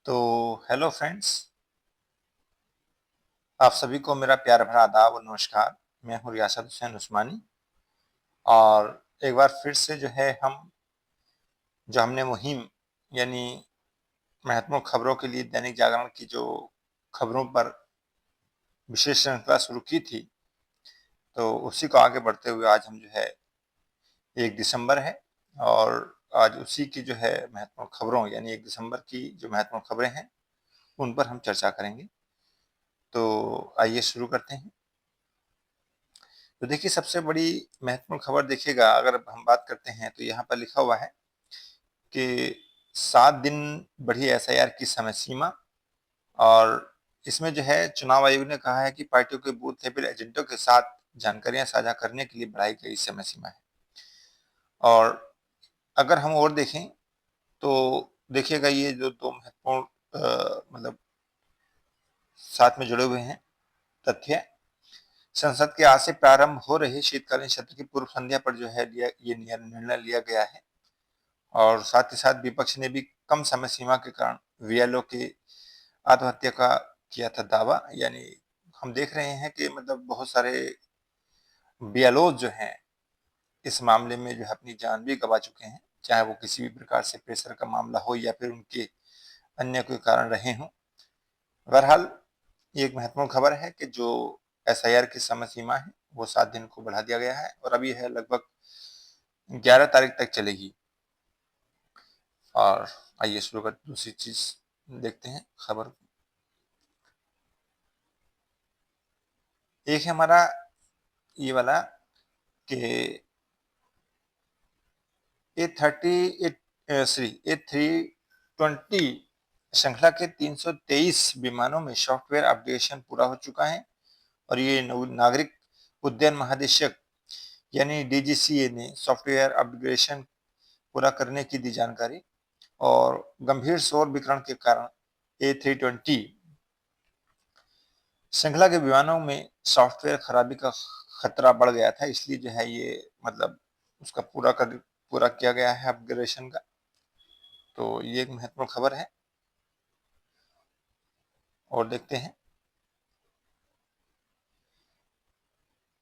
तो hello friends, आप सभी को मेरा प्यार भरा आदाब और नमस्कार। मैं हूँ रियासत हुसैन उस्मानी और एक बार फिर से जो है हम जो हमने मुहिम यानी महत्वपूर्ण खबरों के लिए दैनिक जागरण की जो खबरों पर विशेष श्रृंखला शुरू की थी, तो उसी को आगे बढ़ते हुए आज हम जो है 1 दिसंबर है और आज उसी की जो है महत्वपूर्ण खबरों यानी 1 दिसंबर की जो महत्वपूर्ण खबरें हैं उन पर हम चर्चा करेंगे। तो आइए शुरू करते हैं। तो देखिए, सबसे बड़ी महत्वपूर्ण खबर देखिएगा, अगर हम बात करते हैं तो यहाँ पर लिखा हुआ है कि 7 दिन बढ़ी एसआईआर की समय सीमा। और इसमें जो है चुनाव आयोग ने कहा है कि पार्टियों के बूथ लेवल एजेंटों के साथ जानकारियां साझा करने के लिए बढ़ाई गई समय सीमा है। और अगर हम और देखें तो देखिएगा, ये जो दो महत्वपूर्ण मतलब साथ में जुड़े हुए हैं तथ्य। संसद के आज से प्रारंभ हो रहे शीतकालीन सत्र की पूर्व संध्या पर जो है ये निर्णय लिया गया है। और साथ ही साथ विपक्ष ने भी कम समय सीमा के कारण वीएलओ के आत्महत्या का किया था दावा। यानी हम देख रहे हैं कि मतलब बहुत सारे बीएलओ जो हैं इस मामले में जो है अपनी जान भी गंवा चुके हैं, चाहे वो किसी भी प्रकार से प्रेशर का मामला हो या फिर उनके अन्य कोई कारण रहे हों। बहरहाल, ये एक महत्वपूर्ण खबर है कि जो एसआईआर की समय सीमा है वो 7 दिन को बढ़ा दिया गया है और अभी है लगभग 11 तारीख तक चलेगी। और आइए शुरू कर दूसरी चीज देखते हैं खबर। एक है हमारा ये वाला कि A320 श्रृंखला के 323 विमानों में सॉफ्टवेयर अपडेशन पूरा हो चुका है। और ये नागरिक उड्डयन महानिदेशक यानी डीजीसीए ने सॉफ्टवेयर अपग्रेडेशन पूरा करने की दी जानकारी। और गंभीर शोर विकिरण के कारण A320 श्रृंखला के विमानों में सॉफ्टवेयर खराबी का खतरा बढ़ गया था, इसलिए जो है ये मतलब उसका पूरा किया गया है अपग्रेडेशन का। तो ये एक महत्वपूर्ण खबर है और देखते हैं।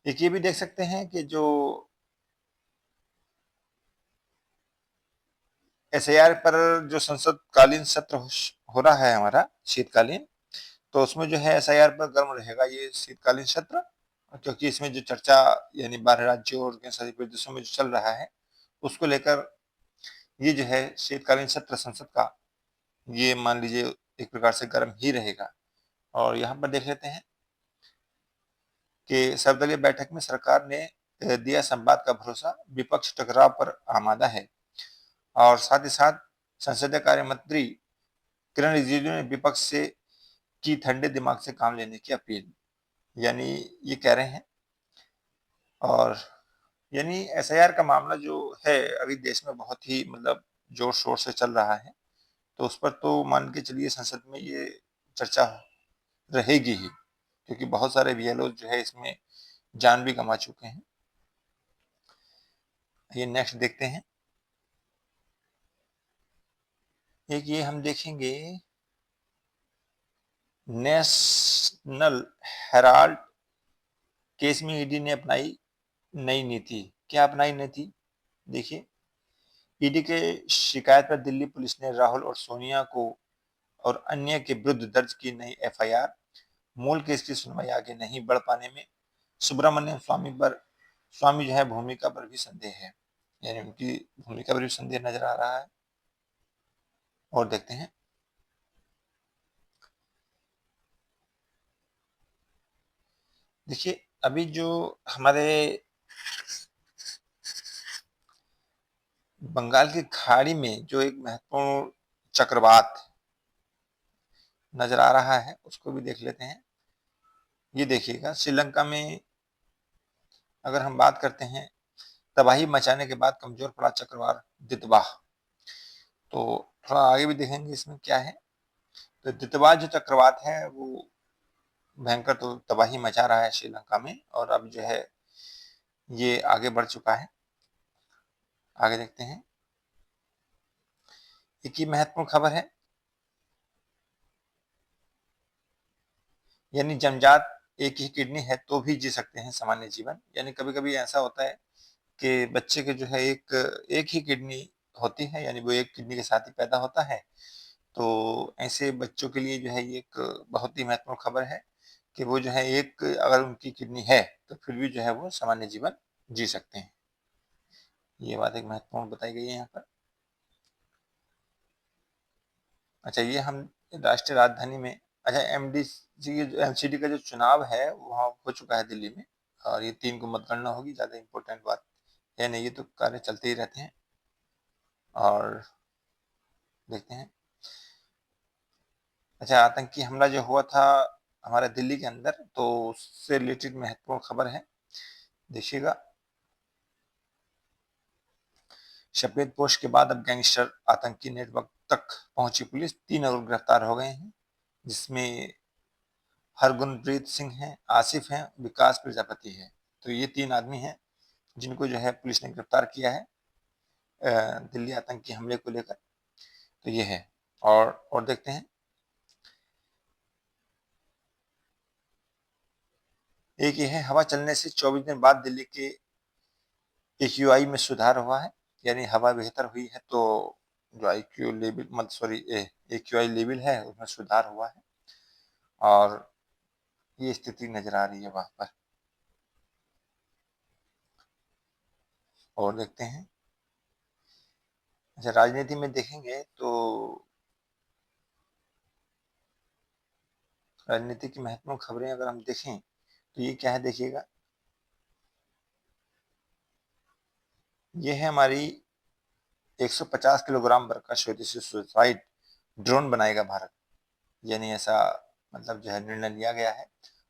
एक ये भी देख सकते हैं कि जो एसआईआर पर जो संसदकालीन सत्र हो रहा है हमारा शीतकालीन, तो उसमें जो है एसआईआर पर गर्म रहेगा ये शीतकालीन सत्र, क्योंकि इसमें जो चर्चा यानी 12 राज्यों और केंद्र प्रदेशों में जो चल रहा है उसको लेकर ये जो है शीतकालीन सत्र संसद का, ये मान लीजिए एक प्रकार से गर्म ही रहेगा। और यहाँ पर देख लेते हैं कि सर्वदलीय बैठक में सरकार ने दिया संवाद का भरोसा, विपक्ष टकराव पर आमादा है। और साथ ही साथ संसदीय कार्य मंत्री किरण रिजिजू ने विपक्ष से की ठंडे दिमाग से काम लेने की अपील। यानी ये कह रहे हैं। और यानी एसआईआर का मामला जो है अभी देश में बहुत ही मतलब जोर शोर से चल रहा है, तो उस पर तो मान के चलिए संसद में ये चर्चा रहेगी ही, क्योंकि बहुत सारे बीएलओ जो है इसमें जान भी गंवा चुके हैं। ये नेक्स्ट देखते हैं। एक ये हम देखेंगे, नेशनल हेराल्ड केस में ईडी ने अपनाई नई नीति। क्या अपनाई नीति? देखिए, ईडी के शिकायत पर दिल्ली पुलिस ने राहुल और सोनिया को और अन्य के विरुद्ध दर्ज की नई एफआईआर। मूल केस की सुनवाई आगे नहीं बढ़ पाने में सुब्रमण्यम स्वामी जो है भूमिका पर भी संदेह है। यानी उनकी भूमिका पर भी संदेह नजर आ रहा है। और देखते हैं। देखिए, अभी जो हमारे बंगाल की खाड़ी में जो एक महत्वपूर्ण चक्रवात नजर आ रहा है उसको भी देख लेते हैं। ये देखिएगा, श्रीलंका में अगर हम बात करते हैं, तबाही मचाने के बाद कमजोर पड़ा चक्रवात दितवा। तो थोड़ा आगे भी देखेंगे इसमें क्या है। तो दितवा जो चक्रवात है वो भयंकर तो तबाही मचा रहा है श्रीलंका में, और अब जो है ये आगे बढ़ चुका है। आगे देखते हैं। एक ही महत्वपूर्ण खबर है यानी जन्मजात एक ही किडनी है तो भी जी सकते हैं सामान्य जीवन। यानी कभी-कभी ऐसा होता है कि बच्चे के जो है एक ही किडनी होती है, यानी वो एक किडनी के साथ ही पैदा होता है। तो ऐसे बच्चों के लिए जो है ये एक बहुत ही महत्वपूर्ण खबर है कि वो जो है एक अगर उनकी किडनी है, तो फिर भी जो है वो सामान्य जीवन जी सकते हैं। ये बात एक महत्वपूर्ण बताई गई है यहाँ पर। अच्छा, ये हम राष्ट्रीय राजधानी में, अच्छा एमसीडी का जो चुनाव है वहाँ हो चुका है दिल्ली में, और ये 3 को मतगणना होगी, ज़्यादा इम्पोर्टेंट बात है नहीं, ये तो कार्य चलते ही रहते हैं। और देखते हैं, अच्छा आतंकी हमला जो हुआ था हमारे दिल्ली के अंदर, तो उससे रिलेटेड महत्वपूर्ण खबर है, देखिएगा। सफेद पोश के बाद अब गैंगस्टर आतंकी नेटवर्क तक पहुंची पुलिस, 3 और गिरफ्तार हो गए हैं, जिसमें हरगुनप्रीत सिंह हैं, आसिफ हैं, विकास प्रजापति है। तो ये 3 आदमी हैं जिनको जो है पुलिस ने गिरफ्तार किया है दिल्ली आतंकी हमले को लेकर। तो ये है, और देखते हैं, एक ये है, हवा चलने से 24 दिन बाद दिल्ली के एक्यूआई में सुधार हुआ है, यानी हवा बेहतर हुई है तो जो आईक्यू लेवल मत सॉरी एक्यूआई लेवल है उसमें सुधार हुआ है, और ये स्थिति नजर आ रही है वहां पर। और देखते हैं, अच्छा राजनीति में देखेंगे तो राजनीति की महत्वपूर्ण खबरें अगर हम देखें तो ये क्या है, देखिएगा। ये है हमारी 150 किलोग्राम बरका स्वदेशी सुसाइड ड्रोन बनाएगा भारत, यानी ऐसा मतलब जो है निर्णय लिया गया है।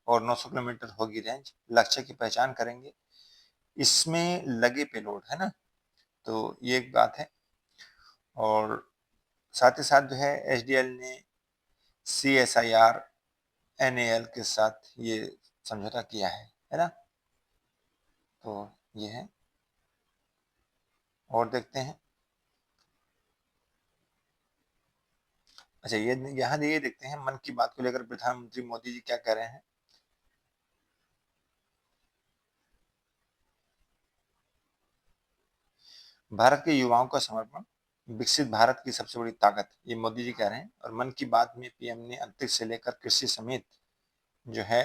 और 900 किलोमीटर होगी रेंज, लक्ष्य की पहचान करेंगे, इसमें लगे पेलोड है ना, तो ये एक बात है। और साथ ही साथ जो है एचडीएल ने सीएसआईआर एनएएल के साथ ये समझौता किया है ना, तो ये है। और देखते हैं, अच्छा ये यहाँ ये देखते हैं मन की बात को लेकर प्रधानमंत्री मोदी जी क्या कह रहे हैं। भारत के युवाओं का समर्पण विकसित भारत की सबसे बड़ी ताकत, ये मोदी जी कह रहे हैं। और मन की बात में पीएम ने अंतरिक्ष से लेकर कृषि समेत जो है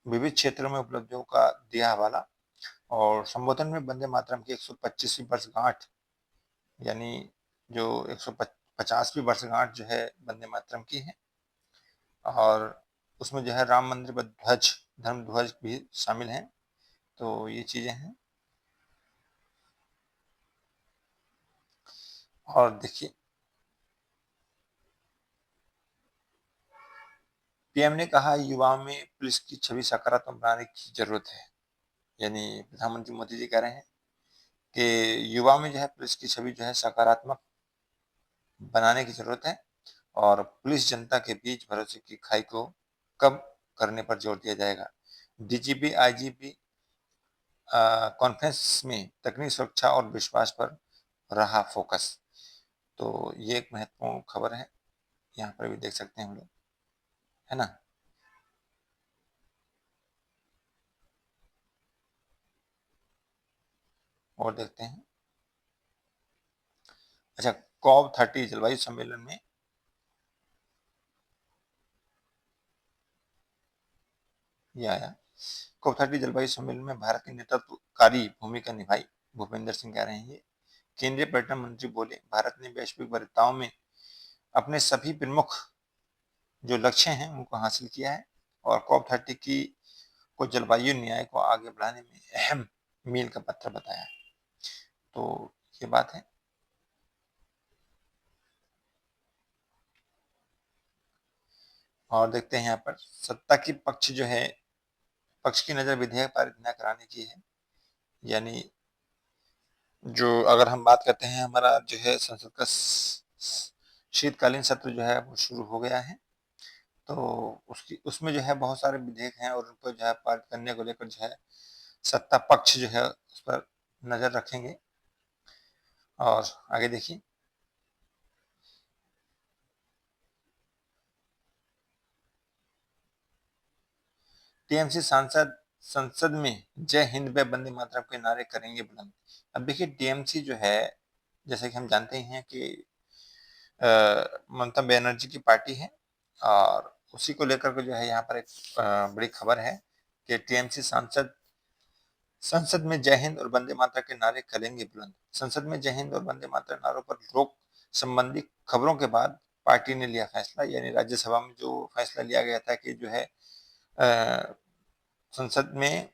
विविध क्षेत्रों में उपलब्धियों का दिया हवाला। और संबोधन में वंदे मातरम की 125वीं वर्षगांठ, यानी जो 150वीं वर्षगांठ जो है वंदे मातरम की है, और उसमें जो है राम मंदिर पर ध्वज, धर्म ध्वज भी शामिल हैं। तो ये चीजें हैं। और देखिए, पीएम ने कहा युवाओं में पुलिस की छवि सकारात्मक बनाने की जरूरत है, यानी प्रधानमंत्री मोदी जी कह रहे हैं कि युवा में जो है पुलिस की छवि जो है सकारात्मक बनाने की जरूरत है, और पुलिस जनता के बीच भरोसे की खाई को कम करने पर जोर दिया जाएगा। डीजीपी आईजीपी कॉन्फ्रेंस में तकनीक सुरक्षा और विश्वास पर रहा फोकस। तो ये एक महत्वपूर्ण खबर है, यहाँ पर भी देख सकते हैं हम लोग, है ना। और देखते हैं, अच्छा COP30 जलवायु सम्मेलन में ये आया, COP30 जलवायु सम्मेलन में भारत की नेतृत्वकारी भूमिका निभाई, भूपेंद्र सिंह कह रहे हैं ये। केंद्रीय पर्यटन मंत्री बोले भारत ने वैश्विक वरीयताओं में अपने सभी प्रमुख जो लक्ष्य हैं उनको हासिल किया है, और COP30 की को जलवायु न्याय को आगे बढ़ाने में अहम मील का पत्थर बताया है। तो ये बात है। और देखते हैं यहाँ पर सत्ता की पक्ष जो है, पक्ष की नजर विधेयक पारित न कराने की है, यानी जो अगर हम बात करते हैं, हमारा जो है संसद का शीतकालीन सत्र जो है वो शुरू हो गया है, तो उसकी उसमें जो है बहुत सारे विधेयक हैं, और उनको जो है पारित करने को लेकर जो है सत्ता पक्ष जो है उस पर नजर रखेंगे। और आगे देखिए, टीएमसी सांसद संसद में जय हिंद व वंदे मातरम के नारे करेंगे बुलंद। अब देखिए टीएमसी जो है, जैसे कि हम जानते हैं कि ममता बनर्जी की पार्टी है, और उसी को लेकर के जो है यहाँ पर एक बड़ी खबर है कि टीएमसी सांसद संसद में जय हिंद और वंदे मातरम के नारे करेंगे बुलंद। संसद में जय हिंद और वंदे मातरम नारों पर रोक संबंधी खबरों के बाद पार्टी ने लिया फैसला, यानी राज्यसभा में जो फैसला लिया गया था कि जो है संसद में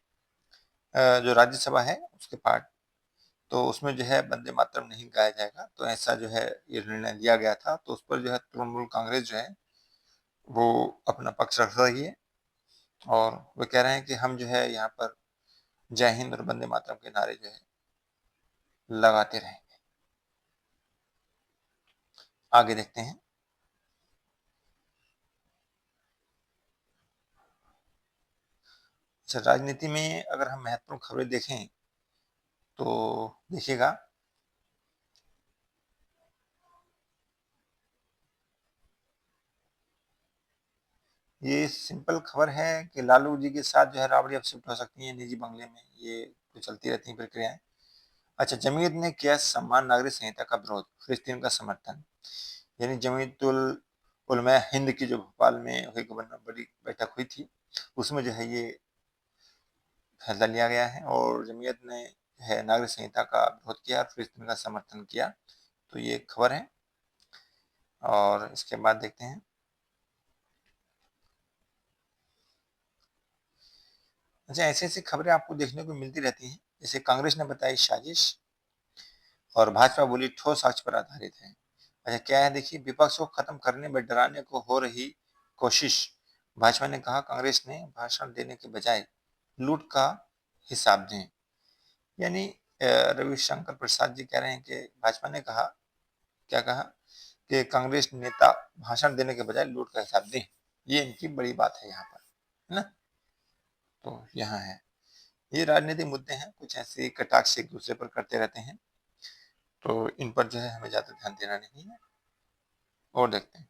जो राज्यसभा है उसके पार्ट, तो उसमें जो है वंदे मातरम नहीं गाया जाएगा, तो ऐसा जो है ये निर्णय लिया गया था। तो उस पर जो है तृणमूल कांग्रेस जो है वो अपना पक्ष रख रही है, और वो कह रहे हैं कि हम जो है यहाँ पर जय हिंद और वंदे मातरम के नारे जो है लगाते रहेंगे। आगे देखते हैं। अच्छा, राजनीति में अगर हम महत्वपूर्ण खबरें देखें तो देखिएगा, ये सिंपल खबर है कि लालू जी के साथ जो है राबड़ी अब शिफ्ट हो सकती है निजी बंगले में, ये तो चलती रहती हैं प्रक्रियाएं। अच्छा, जमीयत ने किया सम्मान नागरिक संहिता का विरोध, फिलिस्तीन का समर्थन। यानी जमीयतुल उलमा हिंद की जो भोपाल में हुई बड़ी बैठक हुई थी, उसमें जो है ये फैसला लिया गया है, और जमीयत ने है नागरिक संहिता का विरोध किया और फिलिस्तीन का समर्थन किया। तो ये खबर है, और इसके बाद देखते हैं। अच्छा, ऐसी ऐसी खबरें आपको देखने को मिलती रहती हैं, जैसे कांग्रेस ने बताई साजिश और भाजपा बोली ठोस साक्ष्य पर आधारित है। अच्छा, क्या है देखिए, विपक्ष को खत्म करने में डराने को हो रही कोशिश। भाजपा ने कहा कांग्रेस ने भाषण देने के बजाय लूट का हिसाब दें। यानी रविशंकर प्रसाद जी कह रहे हैं कि भाजपा ने कहा, क्या कहा कि कांग्रेस नेता भाषण देने के बजाय लूट का हिसाब दें। ये इनकी बड़ी बात है यहाँ पर, है ना। तो यहाँ है, ये राजनीतिक मुद्दे हैं, कुछ ऐसे कटाक्ष एक दूसरे पर करते रहते हैं, तो इन पर जो है हमें ज्यादा ध्यान देना नहीं है। और देखते हैं।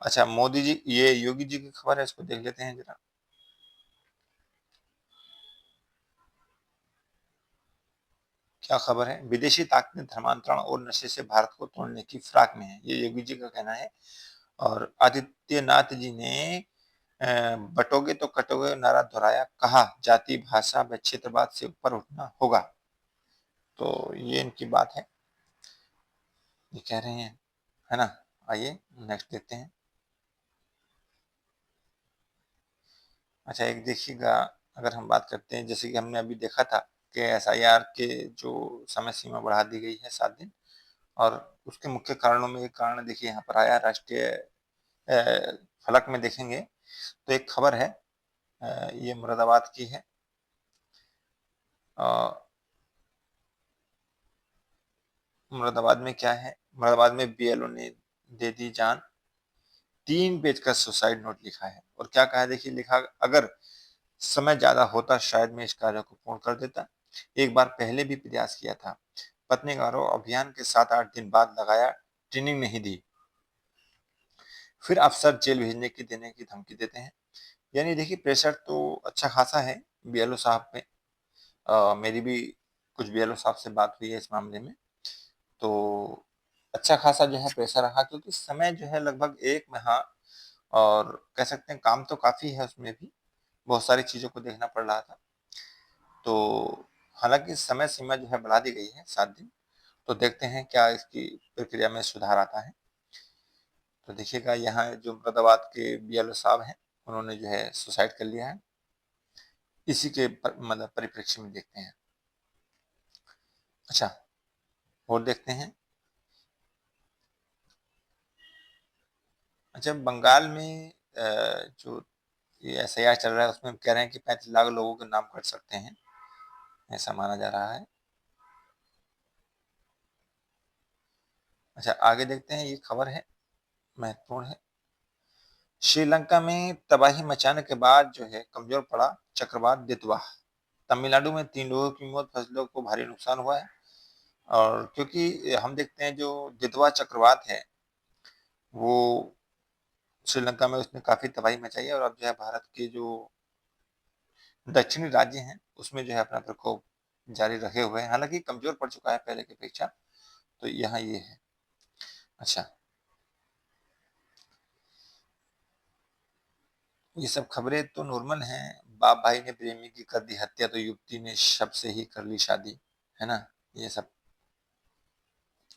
अच्छा, मोदी जी, ये योगी जी की खबर है, इसको देख लेते हैं जरा। क्या खबर है, विदेशी ताकतें धर्मांतरण और नशे से भारत को तोड़ने की फिराक में है, ये योगी जी का कहना है। और आदित्यनाथ जी ने बटोगे तो कटोगे नारा दोहराया, कहा जाति भाषा व क्षेत्रवाद से ऊपर उठना होगा। तो ये इनकी बात है, ये कह रहे हैं, है ना। आइए नेक्स्ट देखते हैं। अच्छा, एक देखिएगा, अगर हम बात करते हैं, जैसे कि हमने अभी देखा था कि एसआईआर के जो समय सीमा बढ़ा दी गई है 7 दिन, और उसके मुख्य कारणों में एक कारण देखिए यहाँ पर आया, राष्ट्रीय फलक में देखेंगे तो एक खबर है, ये मुरादाबाद की है। मुरादाबाद में क्या है, मुरादाबाद में बीएलओ ने दे दी जान, 3 पेज का सुसाइड नोट लिखा है, और क्या कहा है देखिए, लिखा, अगर समय ज्यादा होता शायद मैं इस कार्य को पूर्ण कर देता, एक बार पहले भी प्रयास किया था, पत्नी का आरोप, अभियान के 7-8 दिन बाद लगाया, ट्रेनिंग नहीं दी, फिर अफसर जेल भेजने की देने की धमकी देते हैं। यानी देखिए प्रेशर तो अच्छा खासा है बीएलओ साहब पे। मेरी भी कुछ बीएलओ साहब से बात हुई है इस मामले में, तो अच्छा खासा जो है प्रेशर रहा, क्योंकि समय जो है लगभग 1 माह, और कह सकते हैं काम तो काफी है उसमें भी, बहुत सारी चीजों को देखना पड़ रहा था। तो हालांकि समय सीमा जो है बढ़ा दी गई है 7 दिन, तो देखते हैं क्या इसकी प्रक्रिया में सुधार आता है। तो देखिएगा, यहाँ जो मुरादाबाद के बीएलओ साहब हैं, उन्होंने जो है सुसाइड कर लिया है, इसी के मतलब परिप्रेक्ष्य में देखते हैं। अच्छा, और देखते हैं। अच्छा, बंगाल में जो ये एसआईआर चल रहा है, उसमें कह रहे हैं कि 35 लाख लोगों के नाम कट सकते हैं, ऐसा माना जा रहा है। अच्छा, आगे देखते हैं, ये खबर है, महत्वपूर्ण है। श्रीलंका में तबाही मचाने के बाद जो है कमजोर पड़ा चक्रवात दितवा, तमिलनाडु में 3 लोगों की मौत, फसलों को भारी नुकसान हुआ है। और क्योंकि हम देखते हैं जो दितवा चक्रवात है, वो श्रीलंका में उसने काफी तबाही मचाई है, और अब जो है भारत के जो दक्षिणी राज्य हैं उसमें जो है अपना प्रकोप जारी रखे हुए हैं, हालांकि कमजोर पड़ चुका है पहले की अपेक्षा। तो यहाँ ये है। अच्छा, ये सब खबरें तो नॉर्मल हैं। बाप भाई ने प्रेमी की कर दी हत्या तो युवती ने शव से ही कर ली शादी, है ना। ये सब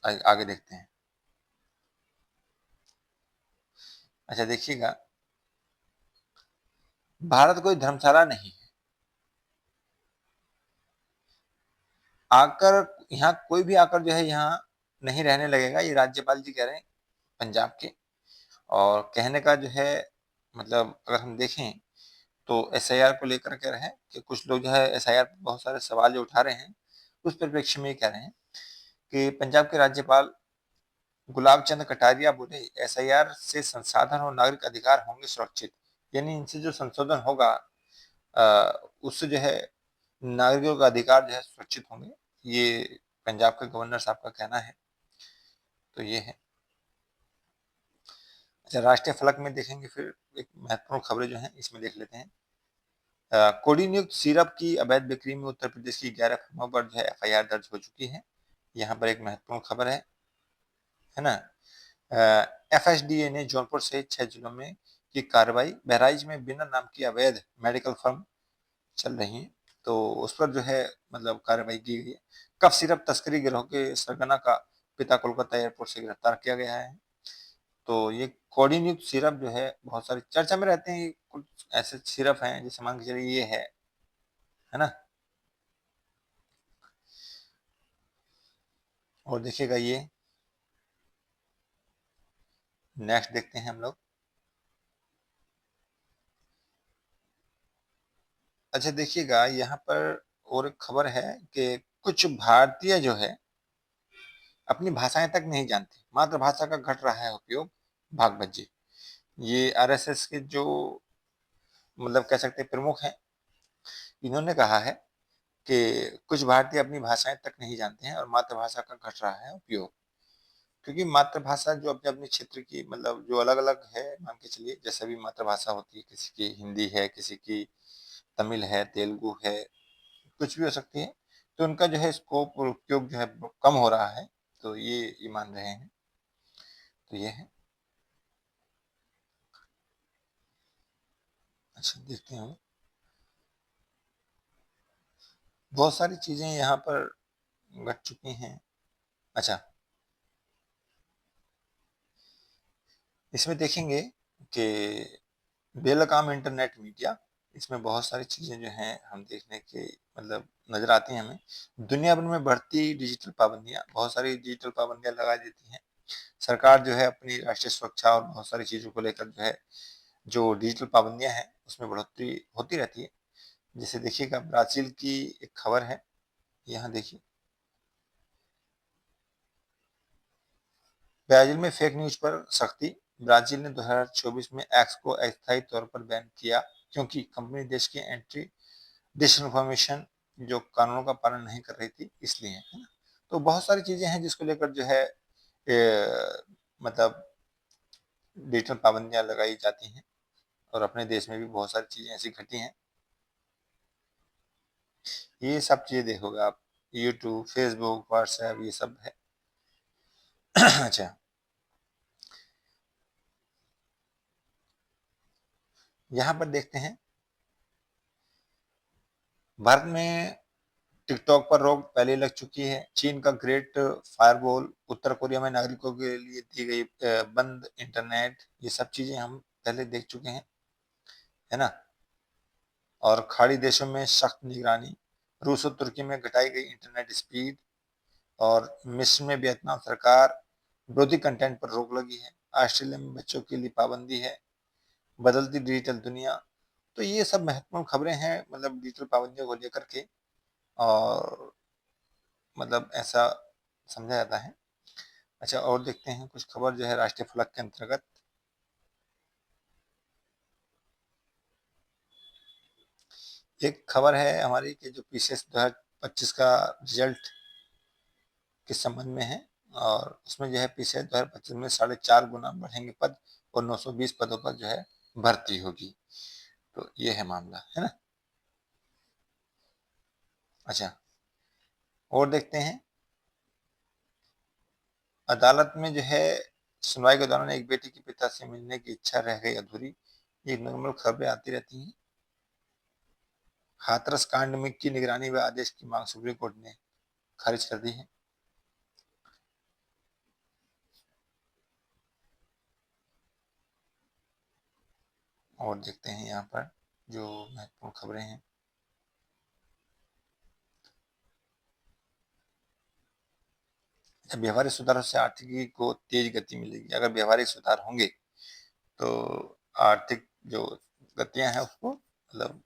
आगे देखते हैं। अच्छा देखिएगा, भारत कोई धर्मशाला नहीं है। आकर यहाँ कोई भी आकर जो है यहाँ नहीं रहने लगेगा, ये राज्यपाल जी कह रहे हैं पंजाब के। और कहने का जो है मतलब अगर हम देखें तो एसआईआर को लेकर के रहे कि कुछ लोग जो है एसआईआर पर बहुत सारे सवाल जो उठा रहे हैं, उस परिप्रेक्ष्य में ये कह रहे हैं कि पंजाब के राज्यपाल गुलाब चंद कटारिया बोले एसआईआर से संसाधन और नागरिक अधिकार होंगे सुरक्षित। यानी इनसे जो संशोधन होगा उससे जो है नागरिकों का अधिकार जो है सुरक्षित होंगे। ये पंजाब के गवर्नर साहब का कहना है। तो ये है। अच्छा, राष्ट्रीय फलक में देखेंगे फिर एक महत्वपूर्ण खबरें जो हैं इसमें देख लेते हैं। कोडिन युक्त सिरप की अवैध बिक्री में उत्तर प्रदेश की 11 फर्मों पर जो है एफआईआर दर्ज हो चुकी है। यहाँ पर एक महत्वपूर्ण खबर है ना। एफएसडीए ने जौनपुर सहित 6 जिलों में की कार्रवाई। बहराइच में बिना नाम की अवैध मेडिकल फर्म चल रही है, तो उस पर जो है मतलब कार्रवाई की गई है। कफ सिरप तस्करी गिरोह के सरगना का पिता कोलकाता एयरपोर्ट से गिरफ्तार किया गया है। तो ये कोडिन युक्त सिरप जो है बहुत सारी चर्चा में रहते हैं। ये कुछ ऐसे सिरप हैं जैसे मान के चलिए ये है ना। और देखिएगा ये नेक्स्ट देखते हैं हम लोग। अच्छा देखिएगा यहाँ पर और एक खबर है कि कुछ भारतीय जो है अपनी भाषाएं तक नहीं जानते, मातृभाषा का घट रहा है उपयोग, भाग भज्जी। ये आरएसएस के जो मतलब कह सकते हैं प्रमुख हैं, इन्होंने कहा है कि कुछ भारतीय अपनी भाषाएं तक नहीं जानते हैं और मातृभाषा का घट रहा है उपयोग। क्योंकि मातृभाषा जो अपने अपने क्षेत्र की मतलब जो अलग अलग है, मान के चलिए जैसे भी मातृभाषा होती है, किसी की हिंदी है, किसी की तमिल है, तेलुगु है, कुछ भी हो सकती है। तो उनका जो है स्कोप और उपयोग जो है कम हो रहा है। तो ये मान रहे हैं। तो ये है। अच्छा देखते हैं, बहुत सारी चीजें यहाँ पर घट चुकी हैं। अच्छा, इसमें देखेंगे कि बेलगाम इंटरनेट मीडिया, इसमें बहुत सारी चीजें जो हैं हम देखने के मतलब नजर आती हैं हमें। दुनिया भर में बढ़ती डिजिटल पाबंदियां, बहुत सारी डिजिटल पाबंदियां लगा देती हैं सरकार जो है अपनी राष्ट्रीय सुरक्षा और बहुत सारी चीजों को लेकर जो है जो डिजिटल पाबंदियां हैं उसमें बढ़ोतरी होती रहती है। जैसे देखिएगा ब्राजील की एक खबर है, यहाँ देखिए। ब्राजील में फेक न्यूज पर सख्ती। ब्राजील ने 2024 में एक्स को अस्थायी तौर पर बैन किया क्योंकि कंपनी देश की एंटी डिसइंफॉर्मेशन जो कानूनों का पालन नहीं कर रही थी, इसलिए, है ना। तो बहुत सारी चीजें हैं जिसको लेकर जो है मतलब डिजिटल पाबंदियां लगाई जाती हैं और अपने देश में भी बहुत सारी चीजें ऐसी घटी हैं। ये सब चीजें देखोगे आप, यूट्यूब, फेसबुक, व्हाट्सएप, ये सब है। अच्छा, यहाँ पर देखते हैं भारत में टिकटॉक पर रोक पहले लग चुकी है। चीन का ग्रेट फायरवॉल, उत्तर कोरिया में नागरिकों के लिए दी गई बंद इंटरनेट, ये सब चीजें हम पहले देख चुके हैं, है ना। और खाड़ी देशों में सख्त निगरानी, रूस और तुर्की में घटाई गई इंटरनेट स्पीड, और मिस्र में वियतनाम सरकार विरोधी कंटेंट पर रोक लगी है। ऑस्ट्रेलिया में बच्चों के लिए पाबंदी है। बदलती डिजिटल दुनिया। तो ये सब महत्वपूर्ण खबरें हैं मतलब डिजिटल पाबंदियों को लेकर के। और मतलब ऐसा समझा जाता है। अच्छा, और देखते हैं कुछ खबर जो है राष्ट्रीय फलक के अंतर्गत। एक खबर है हमारी कि जो पीसीएस 2025 का रिजल्ट के संबंध में है, और उसमें जो है पीसीएस 2025 में 4.5 गुना बढ़ेंगे पद और 920 पदों पर जो है भर्ती होगी। तो ये है मामला, है ना। अच्छा, और देखते हैं, अदालत में जो है सुनवाई के दौरान एक बेटी के पिता से मिलने की इच्छा रह गई अधूरी। ये नॉर्मल खबरें आती रहती हैं। हाथरस कांड में की निगरानी व आदेश की मांग सुप्रीम कोर्ट ने खारिज कर दी है। और देखते हैं यहाँ पर जो महत्वपूर्ण खबरें हैं। व्यवहारिक सुधारों से आर्थिकी को तेज गति मिलेगी। अगर व्यवहारिक सुधार होंगे तो आर्थिक जो गतियां हैं उसको मतलब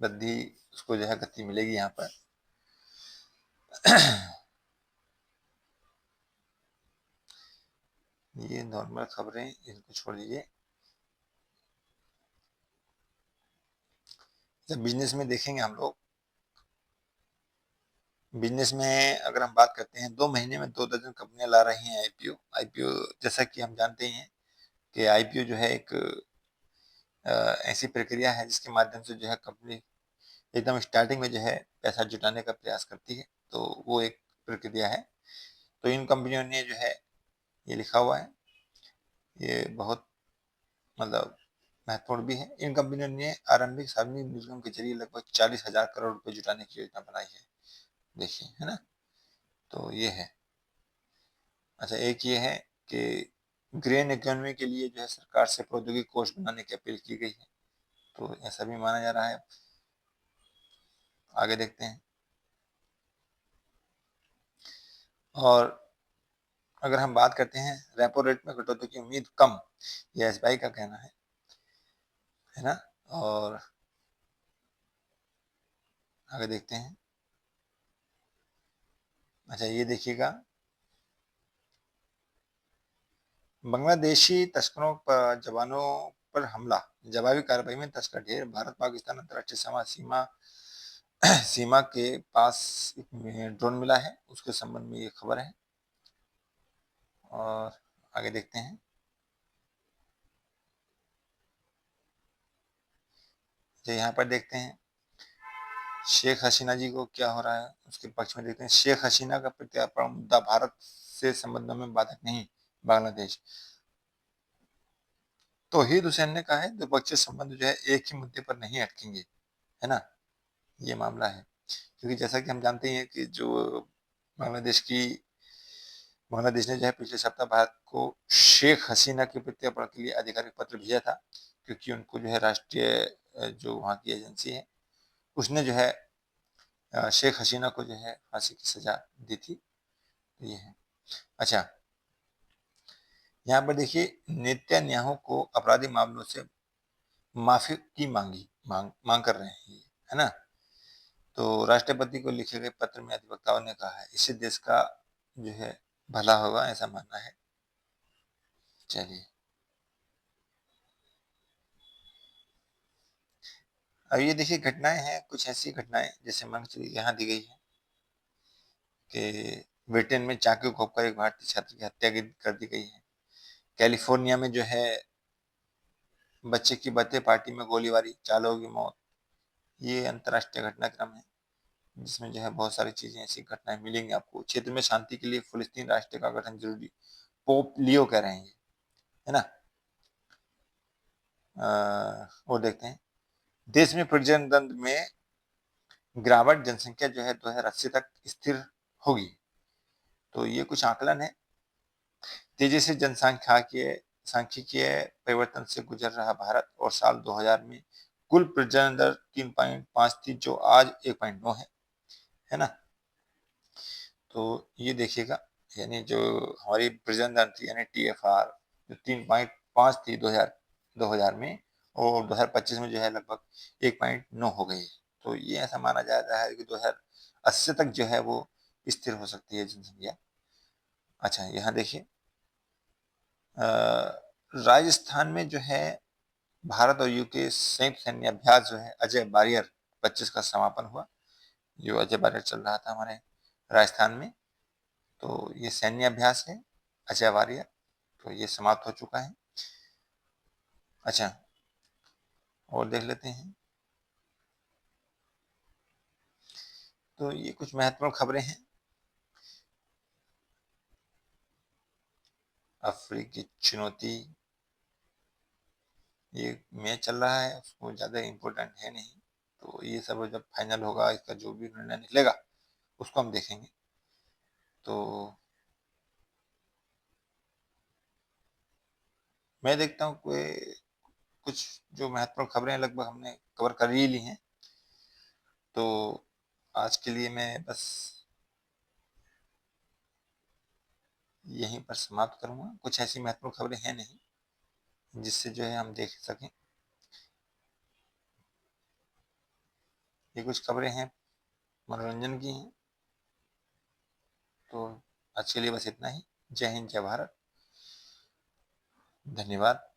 वृद्धि, उसको जो है गति मिलेगी यहाँ पर। ये नॉर्मल खबरें, इनको छोड़ दीजिए। जब बिजनेस में देखेंगे हम लोग, बिजनेस में अगर हम बात करते हैं, 2 महीने में 2 दर्जन कंपनियां ला रही हैं आईपीओ। आईपीओ जैसा कि हम जानते हैं कि आईपीओ जो है एक ऐसी प्रक्रिया है जिसके माध्यम से जो है कंपनी एकदम स्टार्टिंग में जो है पैसा जुटाने का प्रयास करती है, तो वो एक प्रक्रिया है। तो इन कंपनियों ने जो है ये लिखा हुआ है, ये बहुत मतलब महत्वपूर्ण भी है। इन कंपनियों ने आरंभिक सार्वजनिक निगम के जरिए लगभग 40,000 करोड़ रुपए जुटाने की योजना बनाई है। देखिए, है ना, तो ये है। अच्छा, एक ये है कि ग्रीन इकोनॉमी के लिए जो है सरकार से प्रौद्योगिकी कोष बनाने की अपील की गई है, तो ऐसा भी माना जा रहा है। आगे देखते हैं। और अगर हम बात करते हैं रेपो रेट में कटौती की उम्मीद कम, ये एसबीआई का कहना है ना। और आगे देखते हैं। अच्छा, ये देखिएगा, बांग्लादेशी तस्करों पर जवानों पर हमला, जवाबी कार्रवाई में तस्कर ढेर, भारत पाकिस्तान अंतर्राष्ट्रीय सीमा सीमा के पास ड्रोन मिला है, उसके संबंध में ये खबर है। और आगे देखते हैं। जो यहाँ पर देखते हैं शेख हसीना जी को क्या हो रहा है, उसके पक्ष में देखते हैं। शेख हसीना का प्रत्यार्पण मुद्दा भारत से संबंधों में बाधक नहीं, बांग्लादेश। तौहीद हुसैन ने कहा है द्विपक्षीय संबंध जो है एक ही मुद्दे पर नहीं अटकेंगे, है ना, ये मामला है। क्योंकि जैसा कि हम जानते हैं कि जो बांग्लादेश की बांग्लादेश ने जो है पिछले सप्ताह भारत को शेख हसीना के प्रत्यार्पण के लिए आधिकारिक पत्र भेजा था, क्योंकि उनको जो है राष्ट्रीय जो वहाँ की एजेंसी है उसने जो है शेख हसीना को जो है फांसी की सजा दी थी। ये है। अच्छा, यहाँ पर देखिए, नेतन्याहू को आपराधिक मामलों से माफी की मांग कर रहे हैं ये, है ना। तो राष्ट्रपति को लिखे गए पत्र में अधिवक्ताओं ने कहा है इससे देश का जो है भला होगा, ऐसा मानना है। चलिए, अब ये देखिए घटनाएं हैं, कुछ ऐसी घटनाएं जैसे मान के चलिए यहाँ दी गई है कि ब्रिटेन में चाकू घोंपकर एक भारतीय छात्र की हत्या कर दी गई है। कैलिफोर्निया में जो है बच्चे की बर्थडे पार्टी में गोलीबारी, 4 लोगों की मौत। ये अंतर्राष्ट्रीय घटनाक्रम है जिसमें जो है बहुत सारी चीजें, ऐसी घटनाएं मिलेंगी आपको। क्षेत्र में शांति के लिए फिलिस्तीन राष्ट्र का गठन जरूरी, पोप लियो कह रहे हैं ये, है ना। और देखते हैं, देश में प्रजनन दंड में गिरावट, जनसंख्या जो है 2080 तक स्थिर होगी। तो ये कुछ आकलन है। तेजी से जनसांख्यिकीय सांख्यिकीय परिवर्तन से गुजर रहा भारत, और साल 2000 में कुल प्रजनन दर 3.5 थी जो आज 1.9 है ना। तो ये देखिएगा, यानी जो हमारी प्रजनन दर थी यानी टीएफआर जो 3.5 थी 2000 में, और 2025 में जो है लगभग 1.9 हो गई। तो ये ऐसा माना जा रहा है कि 2080 तक जो है वो स्थिर हो सकती है जनसंख्या। अच्छा, यहाँ देखिए, राजस्थान में जो है भारत और यूके संयुक्त सैन्य अभ्यास जो है अजय बारियर 25 का समापन हुआ। जो अजय बारियर चल रहा था हमारे राजस्थान में, तो ये सैन्य अभ्यास है अजय बारियर, तो ये समाप्त हो चुका है। अच्छा, और देख लेते हैं। तो ये कुछ महत्वपूर्ण खबरें हैं। अफ्रीकी चुनौती, ये मैच चल रहा है, उसको ज़्यादा इम्पोर्टेंट है नहीं, तो ये सब जब फाइनल होगा, इसका जो भी निर्णय निकलेगा उसको हम देखेंगे। तो मैं देखता हूँ कोई कुछ जो महत्वपूर्ण खबरें लगभग हमने कवर कर ही ली हैं, तो आज के लिए मैं बस यहीं पर समाप्त करूँगा। कुछ ऐसी महत्वपूर्ण खबरें हैं नहीं जिससे जो है हम देख सकें। ये कुछ खबरें हैं, मनोरंजन की हैं। तो आज के लिए बस इतना ही। जय हिंद, जय भारत, धन्यवाद।